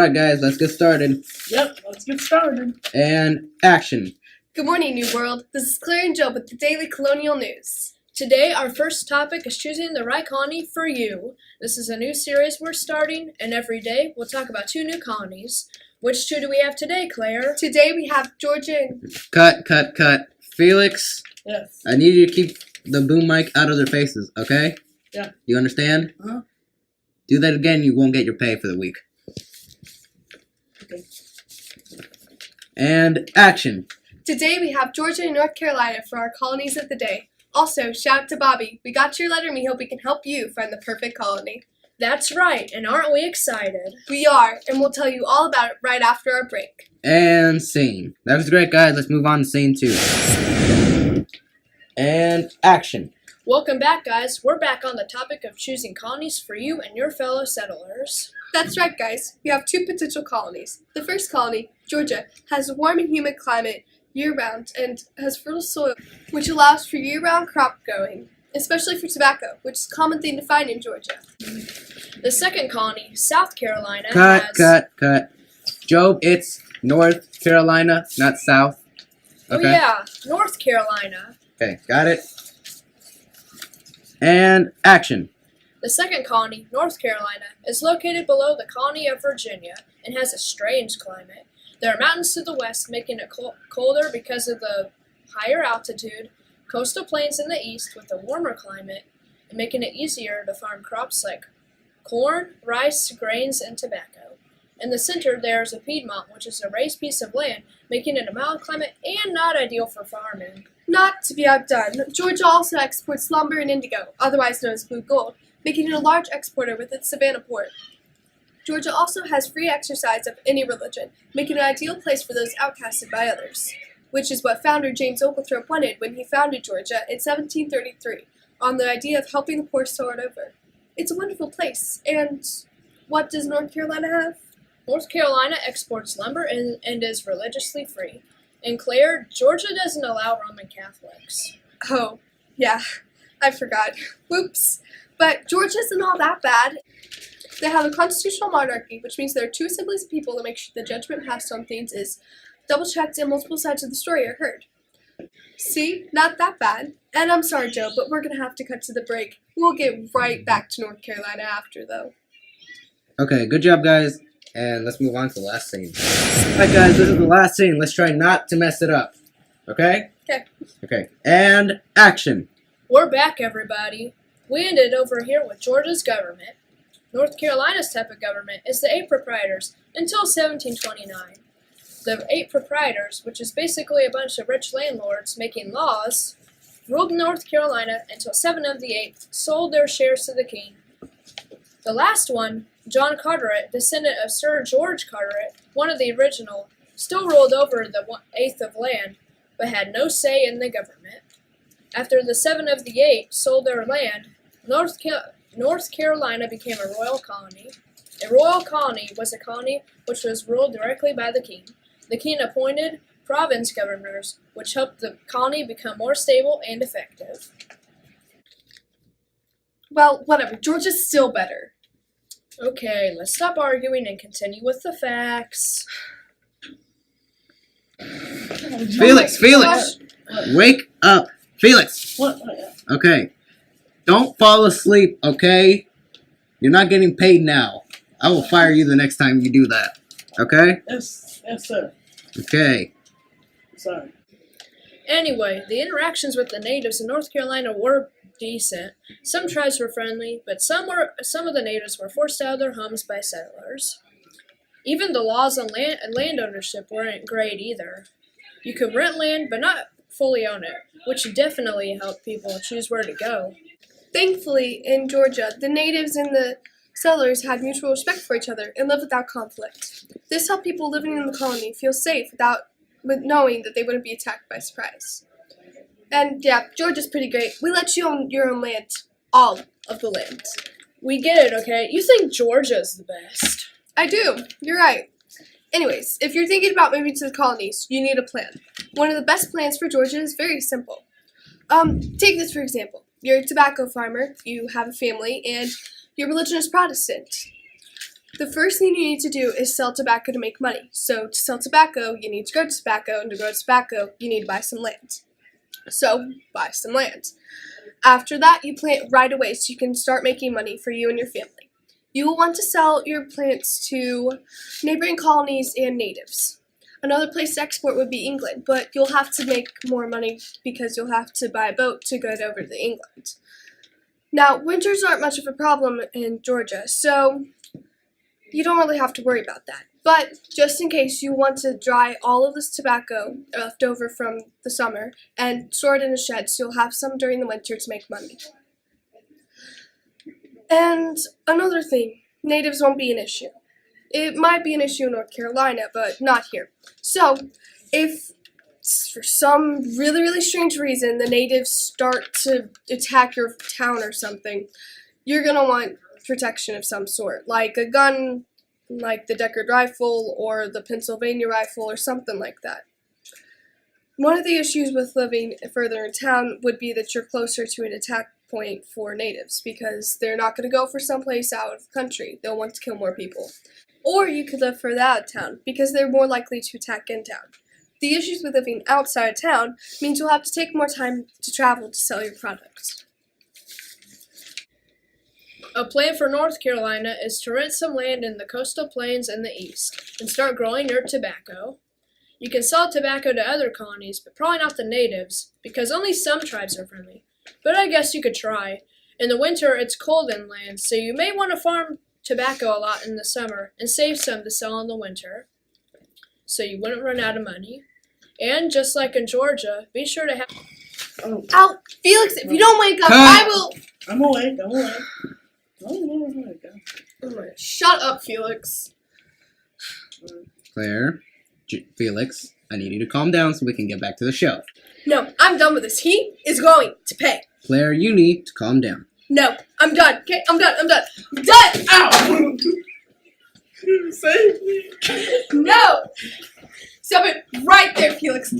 Alright guys, let's get started. Yep, let's get started. And action. Good morning, New World. This is Claire and Joe with the Daily Colonial News. Today, our first topic is choosing the right colony for you. This is a new series we're starting, and every day we'll talk about 2 new colonies. Which 2 do we have today, Claire? Today we have Georgia and... Cut. Felix, Yes. I need you to keep the boom mic out of their faces, okay? Yeah. You understand? Uh-huh. Do that again, you won't get your pay for the week. Okay. And action. Today we have Georgia and North Carolina for our colonies of the day. Also, shout out to Bobby. We got your letter and we hope we can help you find the perfect colony. That's right, and aren't we excited? We are, and we'll tell you all about it right after our break. And scene. That was great, guys. Let's move on to scene 2. And action. Welcome back, guys. We're back on the topic of choosing colonies for you and your fellow settlers. That's right, guys. We have 2 potential colonies. The first colony, Georgia, has a warm and humid climate year-round and has fertile soil, which allows for year-round crop growing, especially for tobacco, which is a common thing to find in Georgia. The second colony, South Carolina, Cut. Job, it's North Carolina, not South. Oh yeah, North Carolina. Okay, got it. And action. The second colony, North Carolina, is located below the colony of Virginia and has a strange climate. There are mountains to the west, making it colder because of the higher altitude, coastal plains in the east with a warmer climate, and making it easier to farm crops like corn, rice, grains, and tobacco. In the center, there is a Piedmont, which is a raised piece of land, making it a mild climate and not ideal for farming. Not to be outdone, Georgia also exports lumber and indigo, otherwise known as blue gold, making it a large exporter with its Savannah port. Georgia also has free exercise of any religion, making it an ideal place for those outcasted by others, which is what founder James Oglethorpe wanted when he founded Georgia in 1733, on the idea of helping the poor start over. It's a wonderful place, and what does North Carolina have? North Carolina exports lumber and is religiously free. In Claire, Georgia doesn't allow Roman Catholics. Oh, yeah, I forgot. Whoops. But Georgia isn't all that bad. They have a constitutional monarchy, which means there are 2 assemblies of people to make sure the judgment passed on things is double-checked and multiple sides of the story are heard. See? Not that bad. And I'm sorry, Joe, but we're going to have to cut to the break. We'll get right back to North Carolina after, though. Okay, good job, guys. And let's move on to the last scene. Alright, guys, this is the last scene. Let's try not to mess it up. Okay? Okay. And action. We're back, everybody. We ended over here with Georgia's government. North Carolina's type of government is the 8 proprietors until 1729. The 8 proprietors, which is basically a bunch of rich landlords making laws, ruled North Carolina until 7 of the 8 sold their shares to the king. The last one, John Carteret, descendant of Sir George Carteret, one of the original, still ruled over the 1/8 of land, but had no say in the government. After the 7 of the 8 sold their land, North Carolina became a royal colony. A royal colony was a colony which was ruled directly by the king. The king appointed province governors, which helped the colony become more stable and effective. Well, whatever. Georgia's still better. Okay, let's stop arguing and continue with the facts. Felix! Wake up! Felix! What? Okay. Don't fall asleep, okay? You're not getting paid now. I will fire you the next time you do that. Okay? Yes, sir. Okay. Sorry. Anyway, the interactions with the natives in North Carolina were decent. Some tribes were friendly, but some of the natives were forced out of their homes by settlers. Even the laws on land ownership weren't great either. You could rent land, but not fully own it, which definitely helped people choose where to go. Thankfully, in Georgia, the natives and the settlers had mutual respect for each other and lived without conflict. This helped people living in the colony feel safe with knowing that they wouldn't be attacked by surprise. And yeah, Georgia's pretty great. We let you own your own land. All of the land. We get it, okay? You think Georgia's the best. I do. You're right. Anyways, if you're thinking about moving to the colonies, you need a plan. One of the best plans for Georgia is very simple. Take this for example. You're a tobacco farmer, you have a family, and your religion is Protestant. The first thing you need to do is sell tobacco to make money. So to sell tobacco, you need to grow tobacco, and to grow tobacco, you need to buy some land. So buy some land. After that, you plant right away so you can start making money for you and your family. You will want to sell your plants to neighboring colonies and natives. Another place to export would be England, but you'll have to make more money because you'll have to buy a boat to get over to England. Now, winters aren't much of a problem in Georgia, so you don't really have to worry about that. But just in case, you want to dry all of this tobacco left over from the summer and store it in a shed so you'll have some during the winter to make money. And another thing, natives won't be an issue. It might be an issue in North Carolina, but not here. So, if for some really, really strange reason the natives start to attack your town or something, you're going to want protection of some sort, like a gun, like the Deckard rifle or the Pennsylvania rifle or something like that. One of the issues with living further in town would be that you're closer to an attack point for natives because they're not going to go for someplace out of the country. They'll want to kill more people. Or you could live further out of town because they're more likely to attack in town. The issues with living outside of town means you'll have to take more time to travel to sell your products. A plan for North Carolina is to rent some land in the coastal plains in the east and start growing your tobacco. You can sell tobacco to other colonies, but probably not the natives, because only some tribes are friendly. But I guess you could try. In the winter, it's cold inland, so you may want to farm tobacco a lot in the summer and save some to sell in the winter, so you wouldn't run out of money. And just like in Georgia, be sure to have... Ow! Felix, if you don't wake up, Cut. I will... I'm awake. Shut up, Felix. Claire, Felix, I need you to calm down so we can get back to the show. No, I'm done with this. He is going to pay. Claire, you need to calm down. No, I'm done. Okay, I'm done. I'm done. Ow! Save me. No! Stop it right there, Felix.